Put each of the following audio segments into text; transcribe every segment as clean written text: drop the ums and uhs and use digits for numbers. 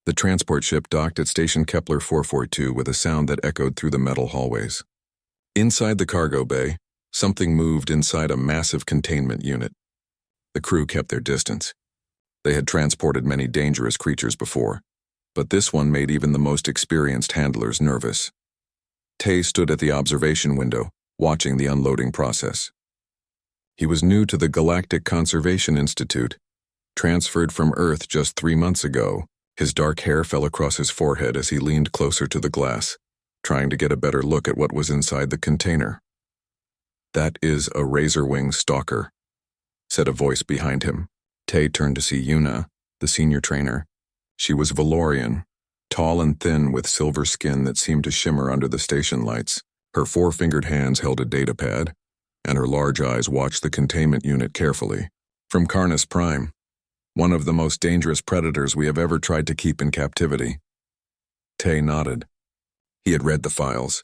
The transport ship docked at Station Kepler 442 with a sound that echoed through the metal hallways. Inside the cargo bay, something moved inside a massive containment unit. The crew kept their distance. They had transported many dangerous creatures before, but this one made even the most experienced handlers nervous. Tay stood at the observation window, watching the unloading process. He was new to the Galactic Conservation Institute, transferred from Earth just 3 months ago. His dark hair fell across his forehead as he leaned closer to the glass, trying to get a better look at what was inside the container. "That is a razor-wing stalker," said a voice behind him. Tay turned to see Yuna, the senior trainer. She was Valorian, tall and thin with silver skin that seemed to shimmer under the station lights. Her four-fingered hands held a datapad, and her large eyes watched the containment unit carefully. "From Carnus Prime, one of the most dangerous predators we have ever tried to keep in captivity." Tay nodded. He had read the files.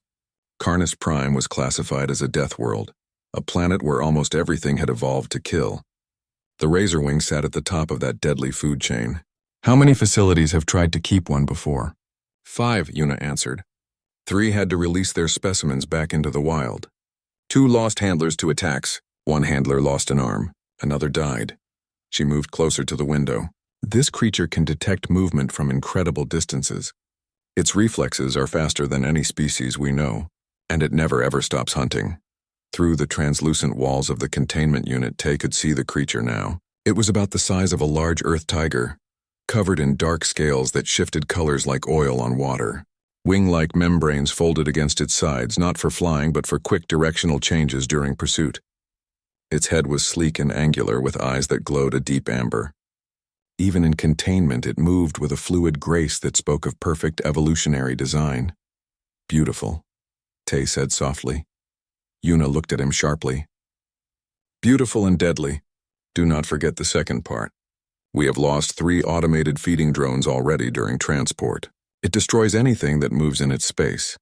Carnus Prime was classified as a death world, a planet where almost everything had evolved to kill. The Razorwing sat at the top of that deadly food chain. "How many facilities have tried to keep one before?" 5, Yuna answered. 3 had to release their specimens back into the wild. 2 lost handlers to attacks. 1 handler lost an arm. Another died. She moved closer to the window. "This creature can detect movement from incredible distances. Its reflexes are faster than any species we know, and it never ever stops hunting." Through the translucent walls of the containment unit, Tay could see the creature now. It was about the size of a large earth tiger, covered in dark scales that shifted colors like oil on water. Wing-like membranes folded against its sides, not for flying but for quick directional changes during pursuit. Its head was sleek and angular, with eyes that glowed a deep amber. Even in containment, it moved with a fluid grace that spoke of perfect evolutionary design. "Beautiful," Tay said softly. Yuna looked at him sharply. "Beautiful and deadly. Do not forget the second part. We have lost 3 automated feeding drones already during transport. It destroys anything that moves in its space."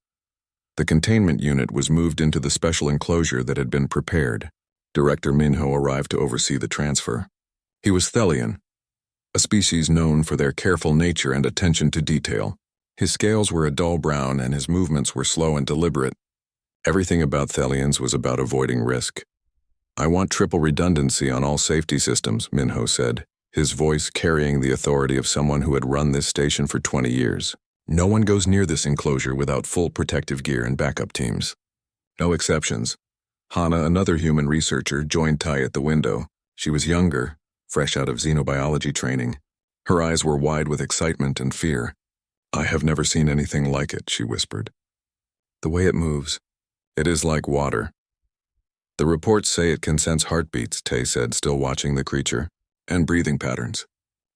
The containment unit was moved into the special enclosure that had been prepared. Director Minho arrived to oversee the transfer. He was Thelian, a species known for their careful nature and attention to detail. His scales were a dull brown and his movements were slow and deliberate. Everything about Thelians was about avoiding risk. "I want triple redundancy on all safety systems," Minho said, his voice carrying the authority of someone who had run this station for 20 years. "No one goes near this enclosure without full protective gear and backup teams. No exceptions." Hana, another human researcher, joined Ty at the window. She was younger, fresh out of xenobiology training. Her eyes were wide with excitement and fear. "I have never seen anything like it," she whispered. "The way it moves, it is like water." "The reports say it can sense heartbeats," Tay said, still watching the creature, "and breathing patterns.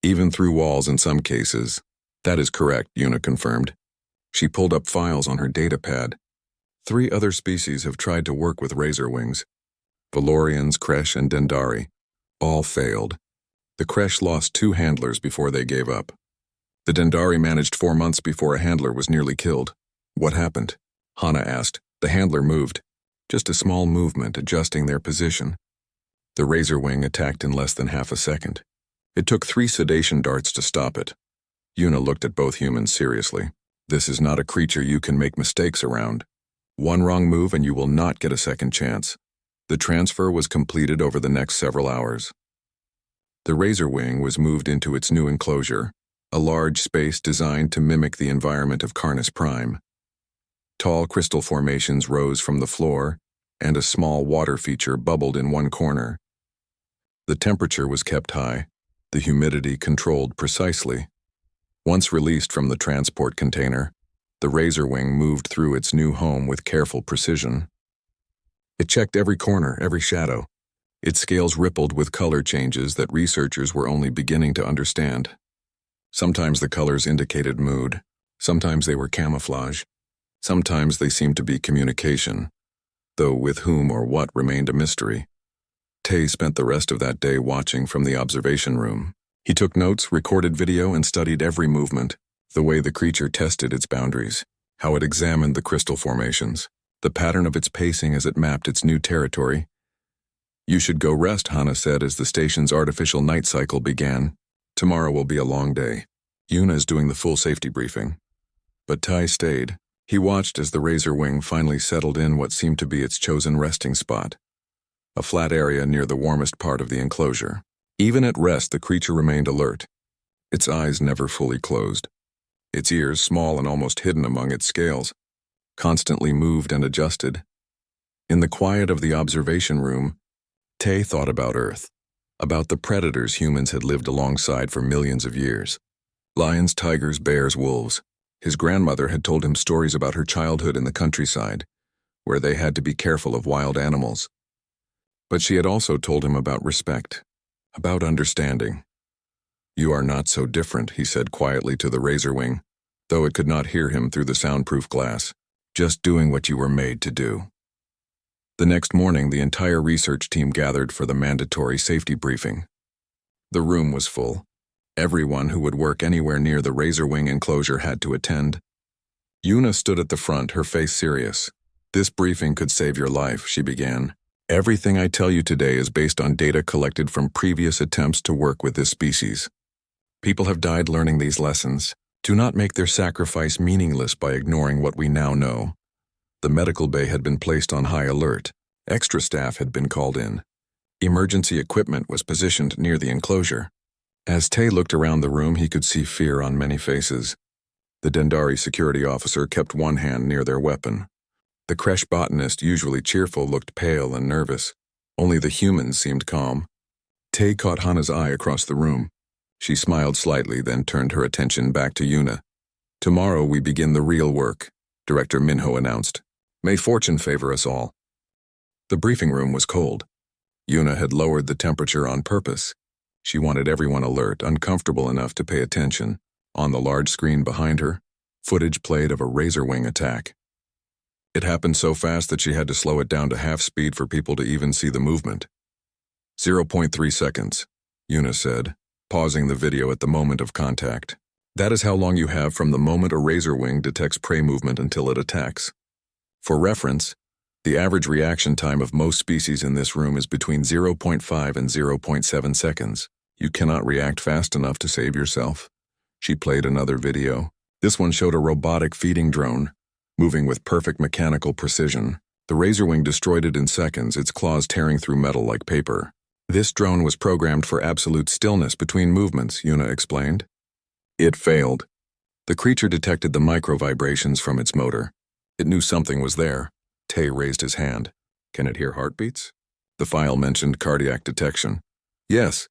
Even through walls in some cases." "That is correct," Yuna confirmed. She pulled up files on her datapad. 3 other species have tried to work with Razorwings. Valorians, Kresh, and Dendari. All failed. The Kresh lost 2 handlers before they gave up. The Dendari managed 4 months before a handler was nearly killed. "What happened?" Hana asked. "The handler moved. Just a small movement, adjusting their position. The Razorwing attacked in less than half a second. It took 3 sedation darts to stop it." Yuna looked at both humans seriously. "This is not a creature you can make mistakes around. One wrong move and you will not get a second chance." The transfer was completed over the next several hours. The Razorwing was moved into its new enclosure, a large space designed to mimic the environment of Carnus Prime. Tall crystal formations rose from the floor, and a small water feature bubbled in one corner. The temperature was kept high, the humidity controlled precisely. Once released from the transport container, the Razorwing moved through its new home with careful precision. It checked every corner, every shadow. Its scales rippled with color changes that researchers were only beginning to understand. Sometimes the colors indicated mood, sometimes they were camouflage, sometimes they seemed to be communication, though with whom or what remained a mystery. Tay spent the rest of that day watching from the observation room. He took notes, recorded video, and studied every movement. The way the creature tested its boundaries, how it examined the crystal formations, the pattern of its pacing as it mapped its new territory. "You should go rest," Hana said as the station's artificial night cycle began. "Tomorrow will be a long day." Yuna is doing the full safety briefing. But Tai stayed. He watched as the razor wing finally settled in what seemed to be its chosen resting spot, a flat area near the warmest part of the enclosure. Even at rest, the creature remained alert. Its eyes never fully closed. Its ears, small and almost hidden among its scales, constantly moved and adjusted. In the quiet of the observation room, Tay thought about Earth, about the predators humans had lived alongside for millions of years. Lions, tigers, bears, wolves. His grandmother had told him stories about her childhood in the countryside, where they had to be careful of wild animals. But she had also told him about respect, about understanding. "You are not so different," he said quietly to the razor wing, though it could not hear him through the soundproof glass. "Just doing what you were made to do." The next morning, the entire research team gathered for the mandatory safety briefing. The room was full. Everyone who would work anywhere near the razor wing enclosure had to attend. Yuna stood at the front, her face serious. "This briefing could save your life," she began. "Everything I tell you today is based on data collected from previous attempts to work with this species. People have died learning these lessons. Do not make their sacrifice meaningless by ignoring what we now know." The medical bay had been placed on high alert. Extra staff had been called in. Emergency equipment was positioned near the enclosure. As Tay looked around the room, he could see fear on many faces. The Dendari security officer kept one hand near their weapon. The creche botanist, usually cheerful, looked pale and nervous. Only the humans seemed calm. Tay caught Hana's eye across the room. She smiled slightly, then turned her attention back to Yuna. "Tomorrow we begin the real work," Director Minho announced. "May fortune favor us all." The briefing room was cold. Yuna had lowered the temperature on purpose. She wanted everyone alert, uncomfortable enough to pay attention. On the large screen behind her, footage played of a razor wing attack. It happened so fast that she had to slow it down to half speed for people to even see the movement. 0.3 seconds, Yuna said, pausing the video at the moment of contact. "That is how long you have from the moment a razor wing detects prey movement until it attacks. For reference, the average reaction time of most species in this room is between 0.5 and 0.7 seconds. You cannot react fast enough to save yourself." She played another video. This one showed a robotic feeding drone, moving with perfect mechanical precision. The razor wing destroyed it in seconds, its claws tearing through metal like paper. "This drone was programmed for absolute stillness between movements," Yuna explained. It failed. The creature detected the micro vibrations from its motor. It knew something was there. Tay raised his hand. "Can it hear heartbeats?" The file mentioned cardiac detection. "Yes."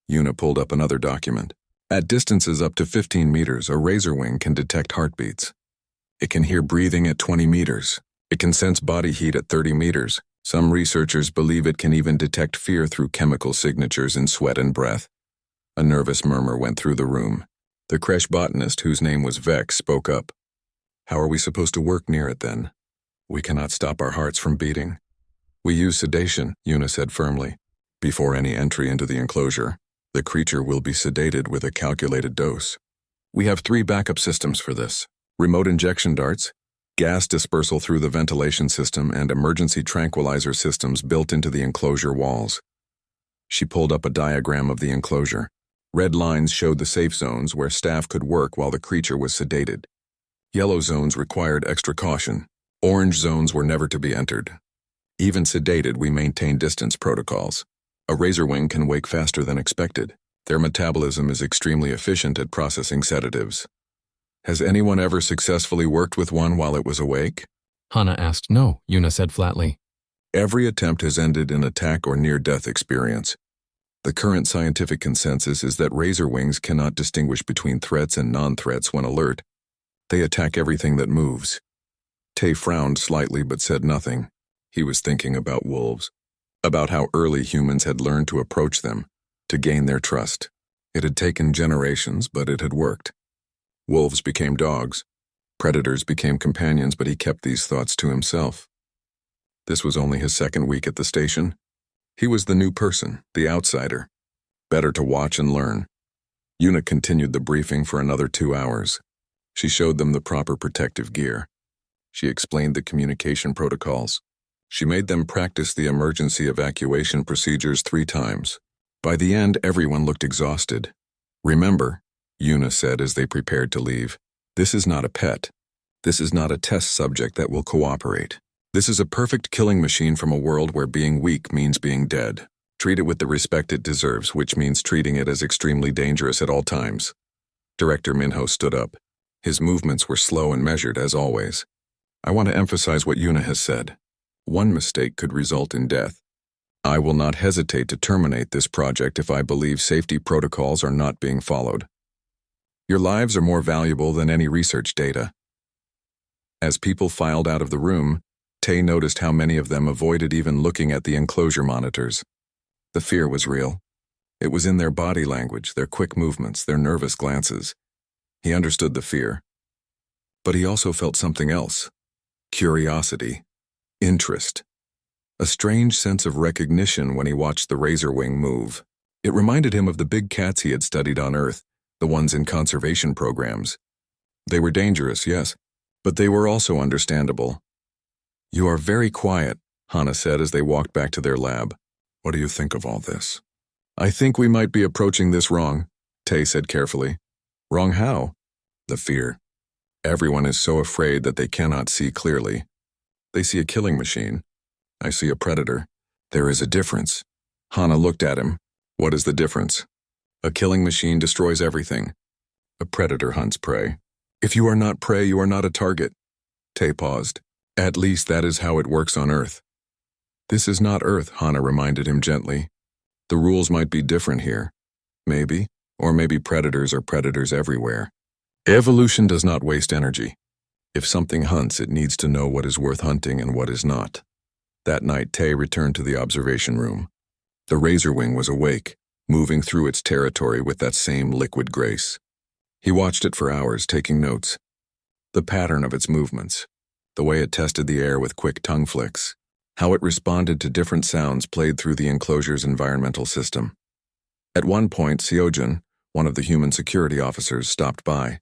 Yuna pulled up another document. "At distances up to 15 meters, a razor wing can detect heartbeats. It can hear breathing at 20 meters. It can sense body heat at 30 meters. Some researchers believe it can even detect fear through chemical signatures in sweat and breath." A nervous murmur went through the room. The creche botanist, whose name was Vex, spoke up. "How are we supposed to work near it then? We cannot stop our hearts from beating." "We use sedation," Yuna said firmly. "Before any entry into the enclosure, the creature will be sedated with a calculated dose. We have 3 backup systems for this: remote injection darts, gas dispersal through the ventilation system, and emergency tranquilizer systems built into the enclosure walls." She pulled up a diagram of the enclosure. Red lines showed the safe zones where staff could work while the creature was sedated. Yellow zones required extra caution. Orange zones were never to be entered. Even sedated, we maintain distance protocols. A razor wing can wake faster than expected. Their metabolism is extremely efficient at processing sedatives. "Has anyone ever successfully worked with one while it was awake?" Hana asked. "No," Yuna said flatly. "Every attempt has ended in attack or near-death experience. The current scientific consensus is that razor wings cannot distinguish between threats and non-threats when alert. They attack everything that moves." Tay frowned slightly but said nothing. He was thinking about wolves, about how early humans had learned to approach them, to gain their trust. It had taken generations, but it had worked. Wolves became dogs. Predators became companions, but he kept these thoughts to himself. This was only his 2nd week at the station. He was the new person, the outsider. Better to watch and learn. Yuna continued the briefing for another 2 hours. She showed them the proper protective gear. She explained the communication protocols. She made them practice the emergency evacuation procedures 3 times. By the end, everyone looked exhausted. "Remember, Yuna said as they prepared to leave. This is not a pet. This is not a test subject that will cooperate. This is a perfect killing machine from a world where being weak means being dead. Treat it with the respect it deserves, which means treating it as extremely dangerous at all times. Director Minho stood up. His movements were slow and measured, as always. I want to emphasize what Yuna has said. One mistake could result in death. I will not hesitate to terminate this project if I believe safety protocols are not being followed. Your lives are more valuable than any research data. As people filed out of the room, Tay noticed how many of them avoided even looking at the enclosure monitors. The fear was real. It was in their body language, their quick movements, their nervous glances. He understood the fear. But he also felt something else. Curiosity. Interest. A strange sense of recognition when he watched the Razorwing move. It reminded him of the big cats he had studied on Earth, the ones in conservation programs. They were dangerous, yes, but they were also understandable. You are very quiet, Hana said as they walked back to their lab. What do you think of all this? I think we might be approaching this wrong, Tay said carefully. Wrong how? The fear. Everyone is so afraid that they cannot see clearly. They see a killing machine. I see a predator. There is a difference. Hana looked at him. What is the difference? A killing machine destroys everything. A predator hunts prey. If you are not prey, you are not a target. Tay paused. At least that is how it works on Earth. This is not Earth, Hana reminded him gently. The rules might be different here. Maybe, or maybe predators are predators everywhere. Evolution does not waste energy. If something hunts, it needs to know what is worth hunting and what is not. That night, Tay returned to the observation room. The Razorwing was awake, moving through its territory with that same liquid grace. He watched it for hours, taking notes. The pattern of its movements, the way it tested the air with quick tongue flicks, how it responded to different sounds played through the enclosure's environmental system. At one point, Seojun, one of the human security officers, stopped by.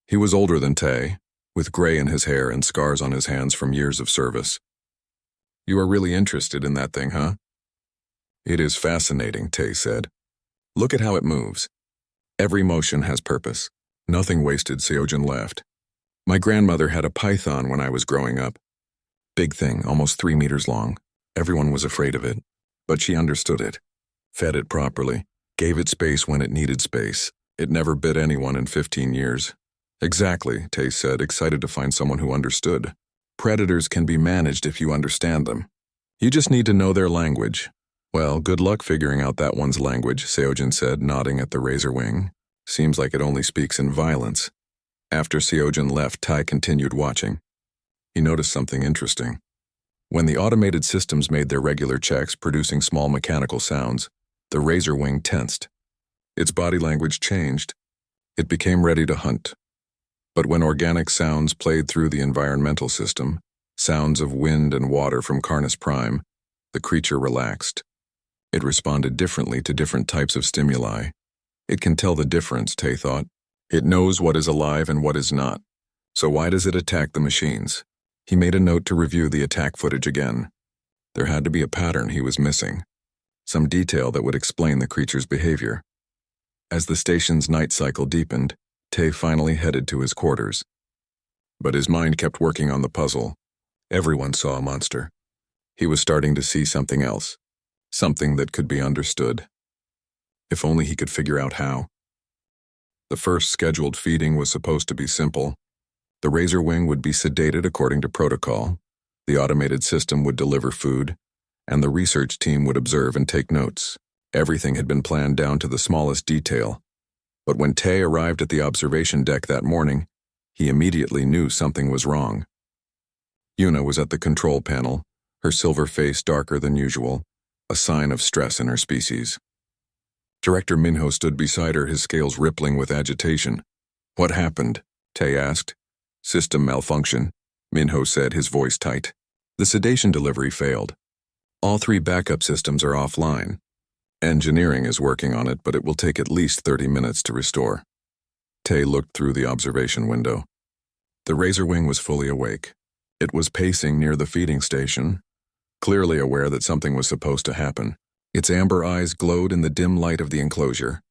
He was older than Tay, with gray in his hair and scars on his hands from years of service. You are really interested in that thing, huh? It is fascinating, Tay said. Look at how it moves. Every motion has purpose. Nothing wasted, Seojun laughed. My grandmother had a python when I was growing up. Big thing, almost 3 meters long. Everyone was afraid of it, but she understood it. Fed it properly, gave it space when it needed space. It never bit anyone in 15 years. Exactly, Tay said, excited to find someone who understood. Predators can be managed if you understand them. You just need to know their language. Well, good luck figuring out that one's language, Seojun said, nodding at the Razorwing. Seems like it only speaks in violence. After Seojun left, Tai continued watching. He noticed something interesting. When the automated systems made their regular checks, producing small mechanical sounds, the Razorwing tensed. Its body language changed. It became ready to hunt. But when organic sounds played through the environmental system, sounds of wind and water from Carnus Prime, the creature relaxed. It responded differently to different types of stimuli. It can tell the difference, Tay thought. It knows what is alive and what is not. So why does it attack the machines? He made a note to review the attack footage again. There had to be a pattern he was missing. Some detail that would explain the creature's behavior. As the station's night cycle deepened, Tay finally headed to his quarters. But his mind kept working on the puzzle. Everyone saw a monster. He was starting to see something else. Something that could be understood. If only he could figure out how. The first scheduled feeding was supposed to be simple. The Razorwing would be sedated according to protocol, the automated system would deliver food, and the research team would observe and take notes. Everything had been planned down to the smallest detail. But when Tay arrived at the observation deck that morning, he immediately knew something was wrong. Yuna was at the control panel, her silver face darker than usual, a sign of stress in her species. Director Minho stood beside her, his scales rippling with agitation. What happened? Tay asked. System malfunction, Minho said, his voice tight. The sedation delivery failed. All 3 backup systems are offline. Engineering is working on it, but it will take at least 30 minutes to restore. Tay looked through the observation window. The Razorwing was fully awake. It was pacing near the feeding station, clearly aware that something was supposed to happen. Its amber eyes glowed in the dim light of the enclosure.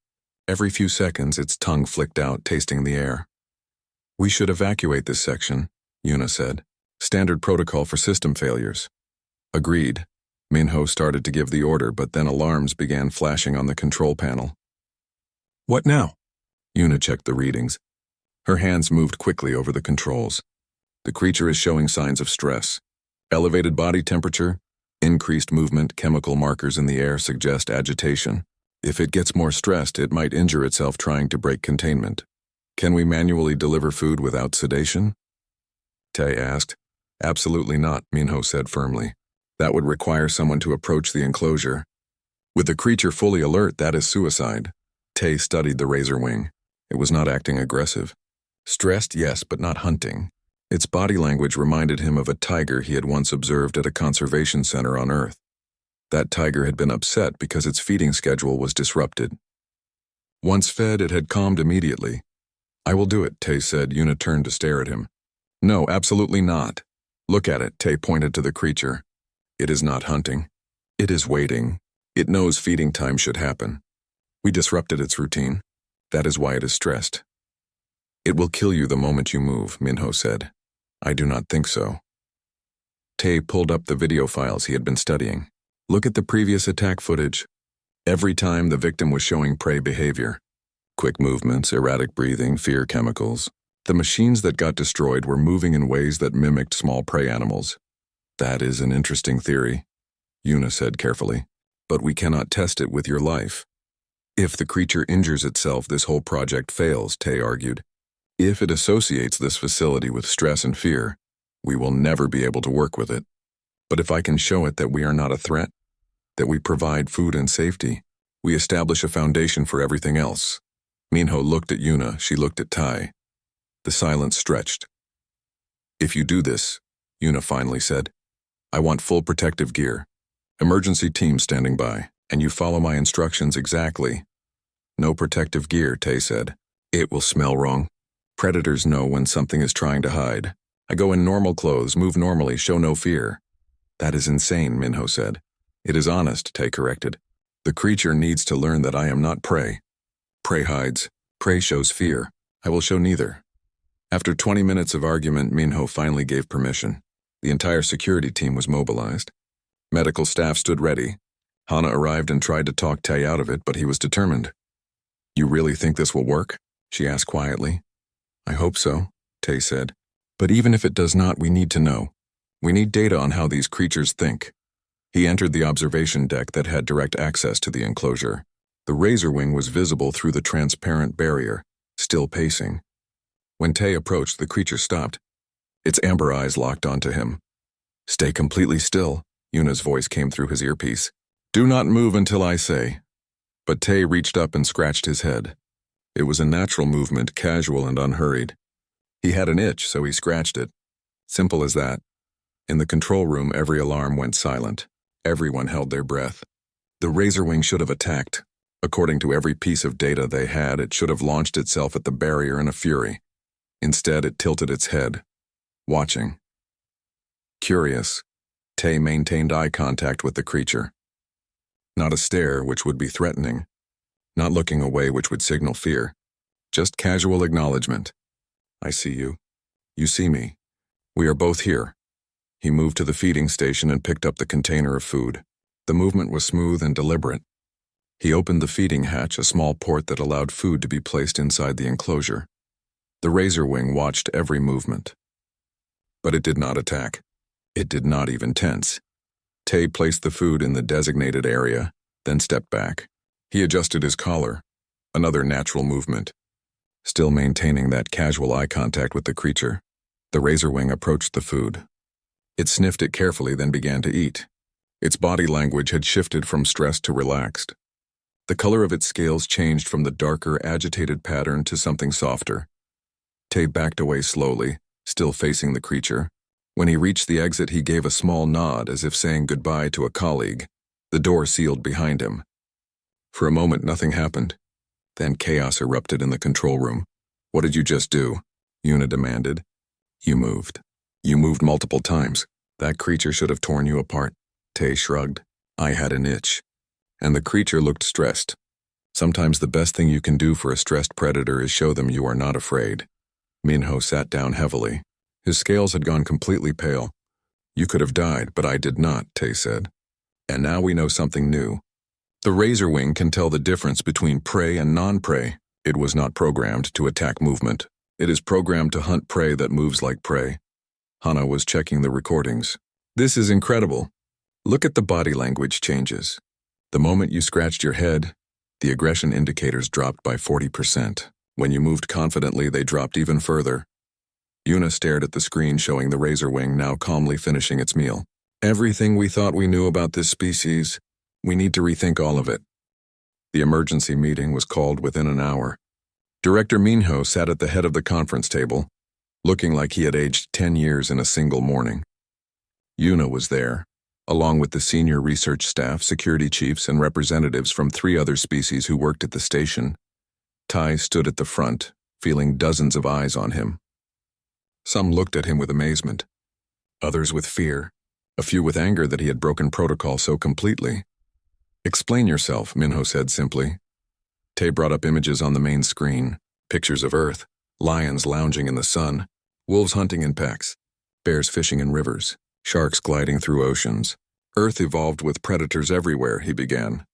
Every few seconds, its tongue flicked out, tasting the air. "We should evacuate this section," Yuna said. "Standard protocol for system failures." Agreed. Minho started to give the order, but then alarms began flashing on the control panel. "What now?" Yuna checked the readings. Her hands moved quickly over the controls. The creature is showing signs of stress. Elevated body temperature, increased movement, chemical markers in the air suggest agitation. If it gets more stressed, it might injure itself trying to break containment. "Can we manually deliver food without sedation?" Tay asked. "Absolutely not," Minho said firmly. "That would require someone to approach the enclosure. With the creature fully alert, that is suicide." Tay studied the razor wing. It was not acting aggressive. Stressed, yes, but not hunting. Its body language reminded him of a tiger he had once observed at a conservation center on Earth. That tiger had been upset because its feeding schedule was disrupted. Once fed, it had calmed immediately. "I will do it," Tay said. Yuna turned to stare at him. "No, absolutely not. Look at it," Tay pointed to the creature. "It is not hunting. It is waiting. It knows feeding time should happen. We disrupted its routine. That is why it is stressed." "It will kill you the moment you move," Minho said. "I do not think so." Tay pulled up the video files he had been studying. "Look at the previous attack footage. Every time the victim was showing prey behavior. Quick movements, erratic breathing, fear chemicals. The machines that got destroyed were moving in ways that mimicked small prey animals." "That is an interesting theory," Yuna said carefully. "But we cannot test it with your life." "If the creature injures itself, this whole project fails," Tay argued. "If it associates this facility with stress and fear, we will never be able to work with it. But if I can show it that we are not a threat, that we provide food and safety, we establish a foundation for everything else." Minho looked at Yuna, she looked at Tai. The silence stretched. "If you do this," Yuna finally said, "I want full protective gear. Emergency team standing by, and you follow my instructions exactly." "No protective gear," Tay said. "It will smell wrong. Predators know when something is trying to hide. I go in normal clothes, move normally, show no fear." "That is insane," Minho said. "It is honest," Tay corrected. "The creature needs to learn that I am not prey. Prey hides. Prey shows fear. I will show neither." After 20 minutes of argument, Minho finally gave permission. The entire security team was mobilized. Medical staff stood ready. Hana arrived and tried to talk Tay out of it, but he was determined. "You really think this will work?" she asked quietly. "I hope so," Tay said. "But even if it does not, we need to know. We need data on how these creatures think." He entered the observation deck that had direct access to the enclosure. The razor wing was visible through the transparent barrier, still pacing. When Tay approached, the creature stopped. Its amber eyes locked onto him. "Stay completely still," Yuna's voice came through his earpiece. "Do not move until I say." But Tay reached up and scratched his head. It was a natural movement, casual and unhurried. He had an itch, so he scratched it. Simple as that. In the control room, every alarm went silent. Everyone held their breath. The razor wing should have attacked. According to every piece of data they had, it should have launched itself at the barrier in a fury. Instead, it tilted its head, watching. Curious, Tay maintained eye contact with the creature. Not a stare, which would be threatening. Not looking away, which would signal fear. Just casual acknowledgement. "I see you. You see me. We are both here." He moved to the feeding station and picked up the container of food. The movement was smooth and deliberate. He opened the feeding hatch, a small port that allowed food to be placed inside the enclosure. The razor wing watched every movement. But it did not attack. It did not even tense. Tay placed the food in the designated area, then stepped back. He adjusted his collar, another natural movement. Still maintaining that casual eye contact with the creature, the razor wing approached the food. It sniffed it carefully, then began to eat. Its body language had shifted from stressed to relaxed. The color of its scales changed from the darker, agitated pattern to something softer. Tay backed away slowly, still facing the creature. When he reached the exit, he gave a small nod as if saying goodbye to a colleague. The door sealed behind him. For a moment, nothing happened. Then chaos erupted in the control room. "What did you just do?" Yuna demanded. "You moved. You moved multiple times. That creature should have torn you apart." Tay shrugged. "I had an itch." And the creature looked stressed. Sometimes the best thing you can do for a stressed predator is show them you are not afraid. Minho sat down heavily. His scales had gone completely pale. You could have died, but I did not, Tay said. And now we know something new. The razor wing can tell the difference between prey and non-prey. It was not programmed to attack movement. It is programmed to hunt prey that moves like prey. Hana was checking the recordings. This is incredible. Look at the body language changes. The moment you scratched your head, the aggression indicators dropped by 40%. When you moved confidently, they dropped even further. Yuna stared at the screen showing the razor wing now calmly finishing its meal. Everything we thought we knew about this species, we need to rethink all of it. The emergency meeting was called within an hour. Director Minho sat at the head of the conference table, looking like he had aged 10 years in a single morning. Yuna was there, along with the senior research staff, security chiefs, and representatives from 3 other species who worked at the station. Tai stood at the front, feeling dozens of eyes on him. Some looked at him with amazement, others with fear, a few with anger that he had broken protocol so completely. Explain yourself, Minho said simply. Tai brought up images on the main screen, pictures of Earth, lions lounging in the sun, wolves hunting in packs, bears fishing in rivers, sharks gliding through oceans. Earth evolved with predators everywhere, he began.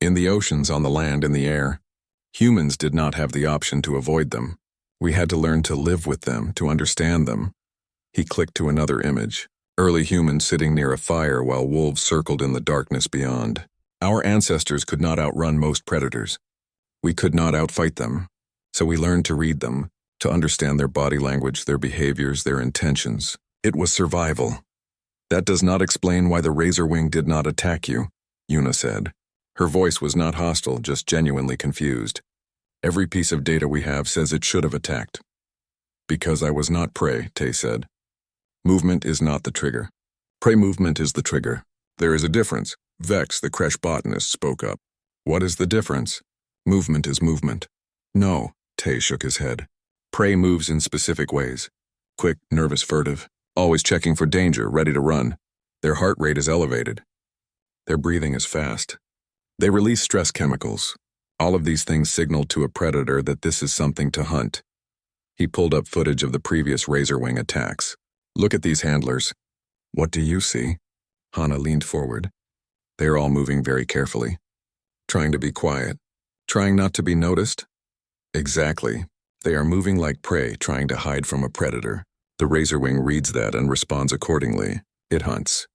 In the oceans, on the land, in the air. Humans did not have the option to avoid them. We had to learn to live with them, to understand them. He clicked to another image. Early humans sitting near a fire while wolves circled in the darkness beyond. Our ancestors could not outrun most predators. We could not outfight them, so we learned to read them, to understand their body language, their behaviors, their intentions. It was survival. That does not explain why the razor wing did not attack you, Yuna said. Her voice was not hostile, just genuinely confused. Every piece of data we have says it should have attacked. Because I was not prey, Tay said. Movement is not the trigger. Prey movement is the trigger. There is a difference. Vex, the Kresh botanist, spoke up. What is the difference? Movement is movement. No, Tay shook his head. Prey moves in specific ways. Quick, nervous, furtive, always checking for danger, ready to run. Their heart rate is elevated. Their breathing is fast. They release stress chemicals. All of these things signal to a predator that this is something to hunt. He pulled up footage of the previous razor wing attacks. Look at these handlers. What do you see? Hana leaned forward. They are all moving very carefully, trying to be quiet, trying not to be noticed. Exactly. They are moving like prey, trying to hide from a predator. The razor wing reads that and responds accordingly. It hunts.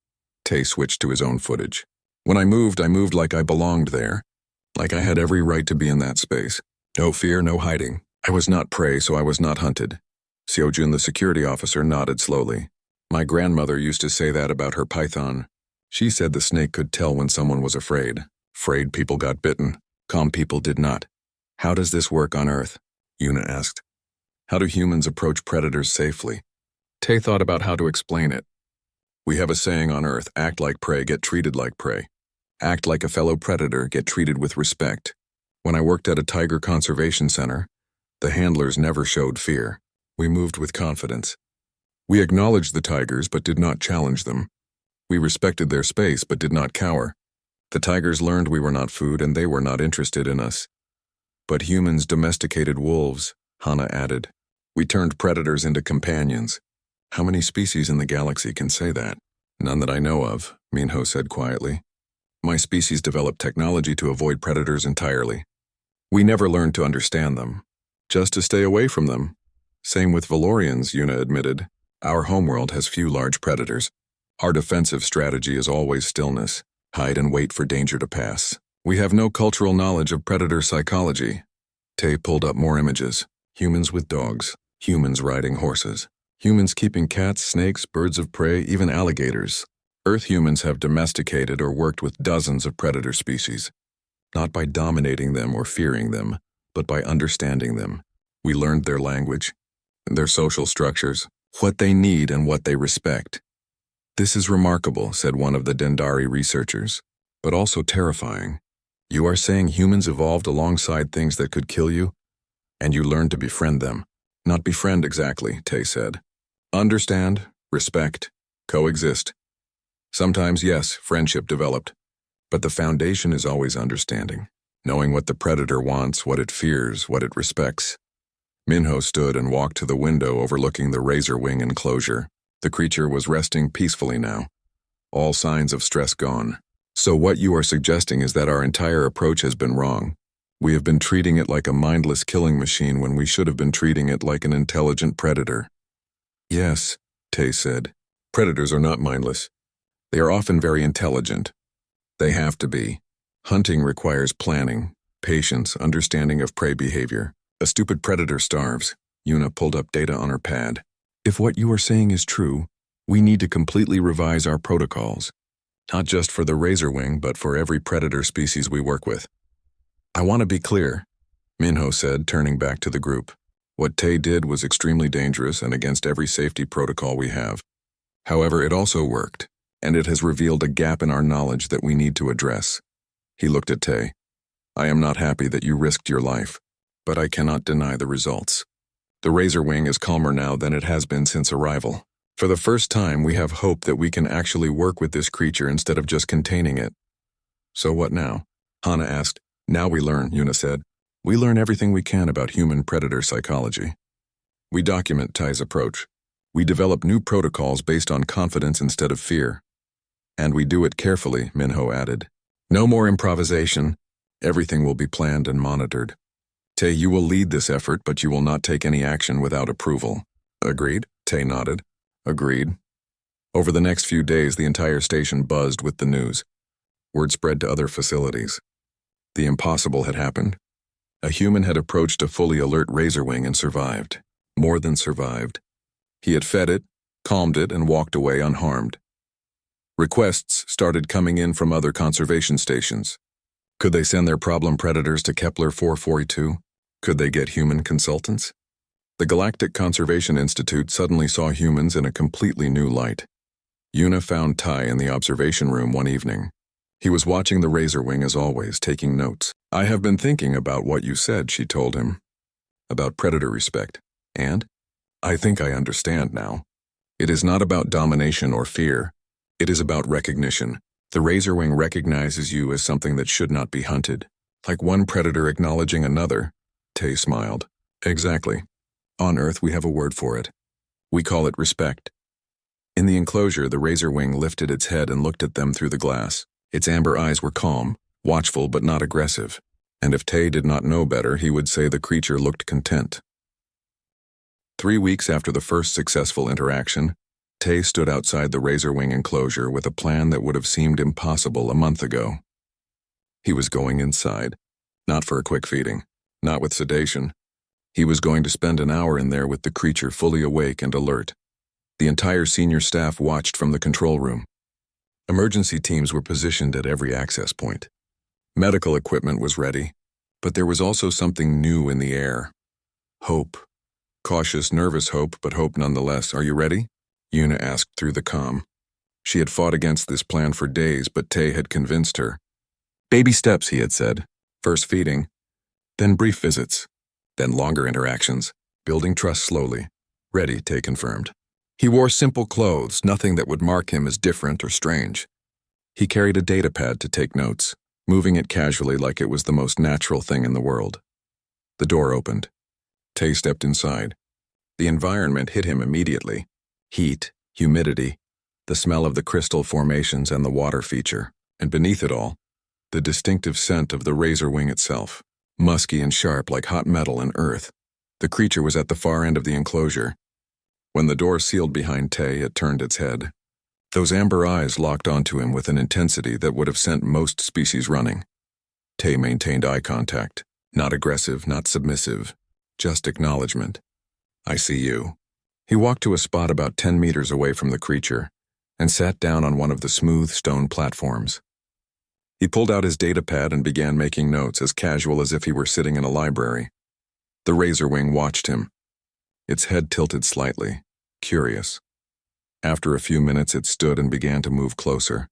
Tay switched to his own footage. When I moved like I belonged there, like I had every right to be in that space. No fear, no hiding. I was not prey, so I was not hunted. Seojun, the security officer, nodded slowly. My grandmother used to say that about her python. She said the snake could tell when someone was afraid. Afraid people got bitten. Calm people did not. How does this work on Earth? Yuna asked. How do humans approach predators safely? Tay thought about how to explain it. We have a saying on Earth, act like prey, get treated like prey. Act like a fellow predator, get treated with respect. When I worked at a tiger conservation center, the handlers never showed fear. We moved with confidence. We acknowledged the tigers but did not challenge them. We respected their space but did not cower. The tigers learned we were not food and they were not interested in us. But humans domesticated wolves, Hana added. We turned predators into companions. How many species in the galaxy can say that? None that I know of, Minho said quietly. My species developed technology to avoid predators entirely. We never learned to understand them, just to stay away from them. Same with Valorians, Yuna admitted. Our homeworld has few large predators. Our defensive strategy is always stillness, hide and wait for danger to pass. We have no cultural knowledge of predator psychology. Tay pulled up more images. Humans with dogs, humans riding horses, humans keeping cats, snakes, birds of prey, even alligators. Earth humans have domesticated or worked with dozens of predator species, not by dominating them or fearing them, but by understanding them. We learned their language, their social structures, what they need and what they respect. This is remarkable, said one of the Dendari researchers, but also terrifying. You are saying humans evolved alongside things that could kill you, and you learned to befriend them. Not befriend exactly, Tay said. Understand, respect, coexist. Sometimes, yes, friendship developed, but the foundation is always understanding. knowing what the predator wants, what it fears, what it respects. Minho stood and walked to the window overlooking the razor wing enclosure. The creature was resting peacefully now, all signs of stress gone. So what you are suggesting is that our entire approach has been wrong. We have been treating it like a mindless killing machine when we should have been treating it like an intelligent predator. Yes, Tay said. Predators are not mindless. They are often very intelligent. They have to be. Hunting requires planning, patience, understanding of prey behavior. A stupid predator starves. Yuna pulled up data on her pad. If what you are saying is true, we need to completely revise our protocols. Not just for the razorwing, but for every predator species we work with. I want to be clear, Minho said, turning back to the group. What Tay did was extremely dangerous and against every safety protocol we have. However, it also worked, and it has revealed a gap in our knowledge that we need to address. He looked at Tay. I am not happy that you risked your life, but I cannot deny the results. The razorwing is calmer now than it has been since arrival. For the first time, we have hope that we can actually work with this creature instead of just containing it. So what now? Hana asked. Now we learn, Yuna said. We learn everything we can about human predator psychology. We document Tai's approach. We develop new protocols based on confidence instead of fear. And we do it carefully, Minho added. No more improvisation. Everything will be planned and monitored. Tay, you will lead this effort, but you will not take any action without approval. Agreed? Tay nodded. Agreed. Over the next few days, the entire station buzzed with the news. Word spread to other facilities. The impossible had happened. A human had approached a fully alert razorwing and survived. More than survived. He had fed it, calmed it, and walked away unharmed. Requests started coming in from other conservation stations. Could they send their problem predators to Kepler 442? Could they get human consultants? The Galactic Conservation Institute suddenly saw humans in a completely new light. Yuna found Tai in the observation room one evening. He was watching the razorwing as always, taking notes. I have been thinking about what you said, she told him. About predator respect. And? I think I understand now. It is not about domination or fear. It is about recognition. The razorwing recognizes you as something that should not be hunted. Like one predator acknowledging another. Tay smiled. Exactly. On Earth, we have a word for it. We call it respect. In the enclosure, the razorwing lifted its head and looked at them through the glass. Its amber eyes were calm, watchful but not aggressive. And if Tay did not know better, he would say the creature looked content. 3 weeks after the first successful interaction, Tay stood outside the razorwing enclosure with a plan that would have seemed impossible a month ago. He was going inside, not for a quick feeding, not with sedation. He was going to spend an hour in there with the creature fully awake and alert. The entire senior staff watched from the control room. Emergency teams were positioned at every access point. Medical equipment was ready, but there was also something new in the air. Hope. Cautious, nervous hope, but hope nonetheless. Are you ready? Yuna asked through the comm. She had fought against this plan for days, but Tay had convinced her. Baby steps, he had said. First feeding, then brief visits, then longer interactions, building trust slowly. Ready, Tay confirmed. He wore simple clothes, nothing that would mark him as different or strange. He carried a data pad to take notes, moving it casually like it was the most natural thing in the world. The door opened. Tay stepped inside. The environment hit him immediately. Heat, humidity, the smell of the crystal formations and the water feature, and beneath it all, the distinctive scent of the razorwing itself, musky and sharp like hot metal and earth. The creature was at the far end of the enclosure. When the door sealed behind Tay, it turned its head. Those amber eyes locked onto him with an intensity that would have sent most species running. Tay maintained eye contact, not aggressive, not submissive, just acknowledgement. I see you. He walked to a spot about 10 meters away from the creature and sat down on one of the smooth stone platforms. He pulled out his data pad and began making notes as casual as if he were sitting in a library. The razorwing watched him. Its head tilted slightly, curious. After a few minutes, it stood and began to move closer.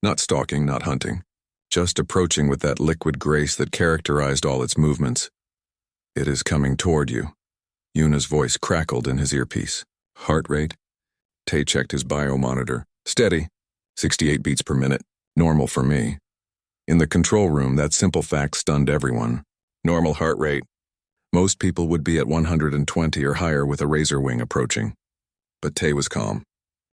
Not stalking, not hunting, just approaching with that liquid grace that characterized all its movements. It is coming toward you. Yuna's voice crackled in his earpiece. Heart rate? Tay checked his biomonitor. Steady. 68 beats per minute. Normal for me. In the control room, that simple fact stunned everyone. Normal heart rate. Most people would be at 120 or higher with a razor wing approaching. But Tay was calm.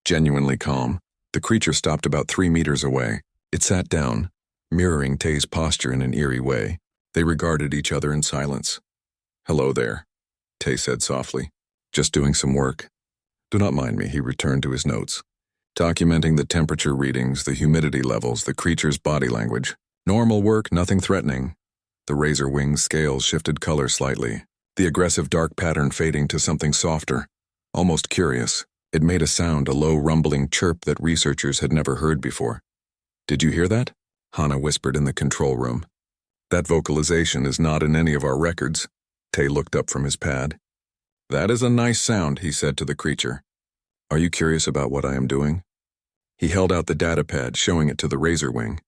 Genuinely calm. The creature stopped about 3 meters away. It sat down, mirroring Tay's posture in an eerie way. They regarded each other in silence. "Hello there," Tay said softly. "Just doing some work." "Do not mind me," he returned to his notes. Documenting the temperature readings, the humidity levels, the creature's body language. Normal work, nothing threatening. The razor wing's scales shifted color slightly, the aggressive dark pattern fading to something softer, almost curious. It made a sound, a low rumbling chirp that researchers had never heard before. "Did you hear that?" Hana whispered in the control room. "That vocalization is not in any of our records." Tay looked up from his pad. "That is a nice sound," he said to the creature. "Are you curious about what I am doing?" He held out the data pad, showing it to the razor wing.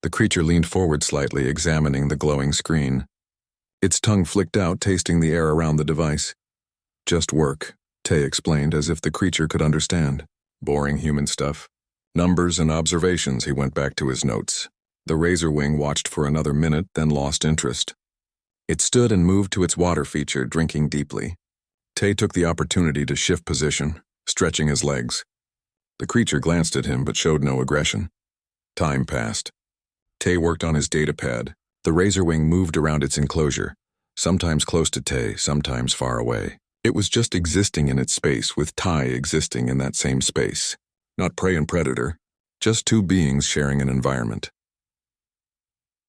The creature leaned forward slightly, examining the glowing screen. Its tongue flicked out, tasting the air around the device. "Just work," Tay explained, as if the creature could understand. "Boring human stuff. Numbers and observations," he went back to his notes. The razor wing watched for another minute, then lost interest. It stood and moved to its water feature, drinking deeply. Tay took the opportunity to shift position, stretching his legs. The creature glanced at him but showed no aggression. Time passed. Tay worked on his data pad. The razor wing moved around its enclosure, sometimes close to Tay, sometimes far away. It was just existing in its space, with Ty existing in that same space. Not prey and predator, just two beings sharing an environment.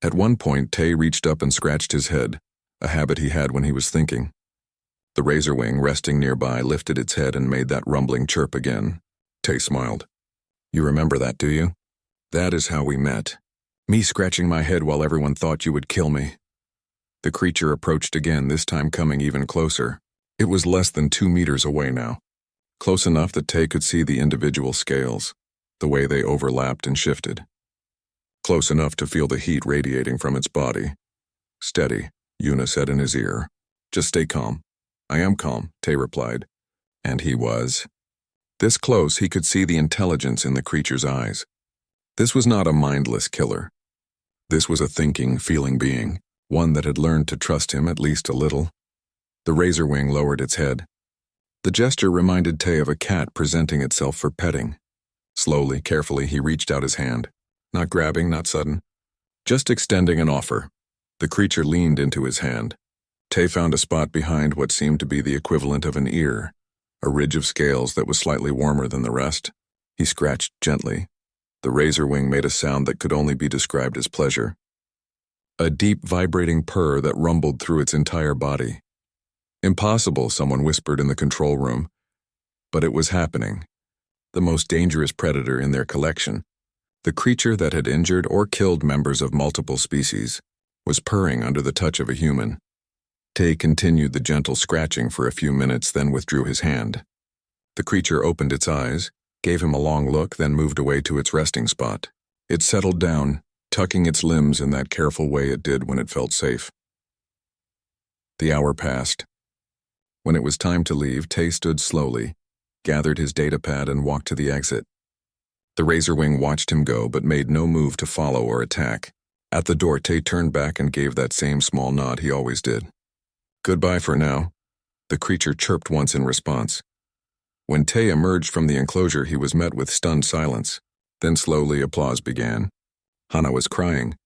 At one point, Tay reached up and scratched his head, a habit he had when he was thinking. The razor wing, resting nearby, lifted its head and made that rumbling chirp again. Tay smiled. "You remember that, do you? That is how we met. Me scratching my head while everyone thought you would kill me." The creature approached again, this time coming even closer. It was less than 2 meters away now. Close enough that Tay could see the individual scales, the way they overlapped and shifted. Close enough to feel the heat radiating from its body. "Steady," Yuna said in his ear. "Just stay calm." "I am calm," Tay replied. And he was. This close, he could see the intelligence in the creature's eyes. This was not a mindless killer. This was a thinking, feeling being, one that had learned to trust him at least a little. The razor wing lowered its head. The gesture reminded Tay of a cat presenting itself for petting. Slowly, carefully, he reached out his hand. Not grabbing, not sudden. Just extending an offer. The creature leaned into his hand. Tay found a spot behind what seemed to be the equivalent of an ear, a ridge of scales that was slightly warmer than the rest. He scratched gently. The razor wing made a sound that could only be described as pleasure. A deep, vibrating purr that rumbled through its entire body. "Impossible," someone whispered in the control room. But it was happening. The most dangerous predator in their collection, the creature that had injured or killed members of multiple species, was purring under the touch of a human. Tay continued the gentle scratching for a few minutes, then withdrew his hand. The creature opened its eyes, gave him a long look, then moved away to its resting spot. It settled down, tucking its limbs in that careful way it did when it felt safe. The hour passed. When it was time to leave, Tay stood slowly, gathered his data pad and walked to the exit. The razor wing watched him go but made no move to follow or attack. At the door, Tay turned back and gave that same small nod he always did. "Goodbye for now," the creature chirped once in response. When Tay emerged from the enclosure, he was met with stunned silence. Then slowly applause began. Hana was crying.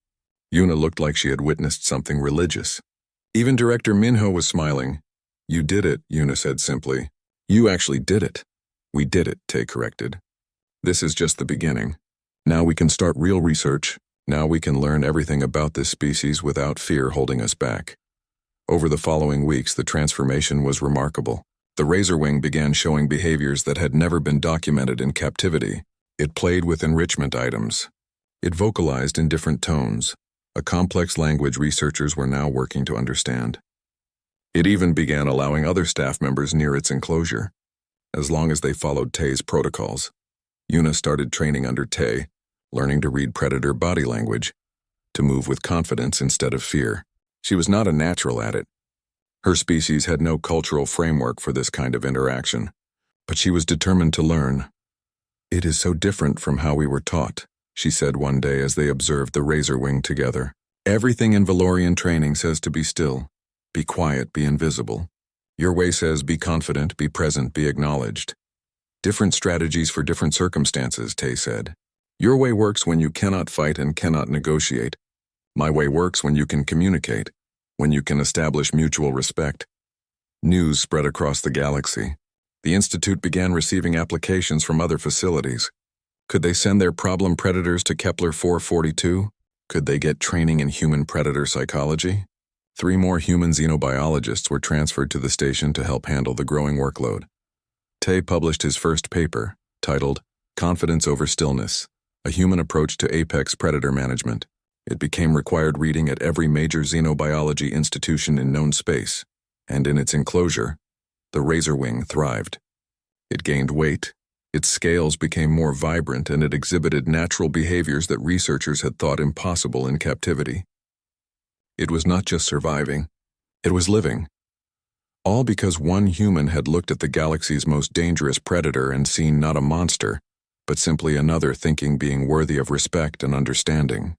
Yuna looked like she had witnessed something religious. Even Director Minho was smiling. "You did it," Yuna said simply. "You actually did it." "We did it," Tay corrected. "This is just the beginning. Now we can start real research. Now we can learn everything about this species without fear holding us back." Over the following weeks, the transformation was remarkable. The razor wing began showing behaviors that had never been documented in captivity. It played with enrichment items. It vocalized in different tones, a complex language researchers were now working to understand. It even began allowing other staff members near its enclosure, as long as they followed Tay's protocols. Yuna started training under Tay, learning to read predator body language, to move with confidence instead of fear. She was not a natural at it. Her species had no cultural framework for this kind of interaction, but she was determined to learn. "It is so different from how we were taught," she said one day as they observed the razor wing together. Everything in Valorian training says to be still, be quiet, be invisible. Your way says be confident, be present, be acknowledged. Different strategies for different circumstances, Tay said. Your way works when you cannot fight and cannot negotiate. My way works when you can communicate, when you can establish mutual respect. News spread across the galaxy. The Institute began receiving applications from other facilities. Could they send their problem predators to Kepler 442? Could they get training in human predator psychology? 3 more human xenobiologists were transferred to the station to help handle the growing workload. Tay published his first paper, titled Confidence Over Stillness, A Human Approach to Apex Predator Management. It became required reading at every major xenobiology institution in known space, and in its enclosure, the razor wing thrived. It gained weight, its scales became more vibrant, and it exhibited natural behaviors that researchers had thought impossible in captivity. It was not just surviving, it was living. All because one human had looked at the galaxy's most dangerous predator and seen not a monster, but simply another thinking being worthy of respect and understanding.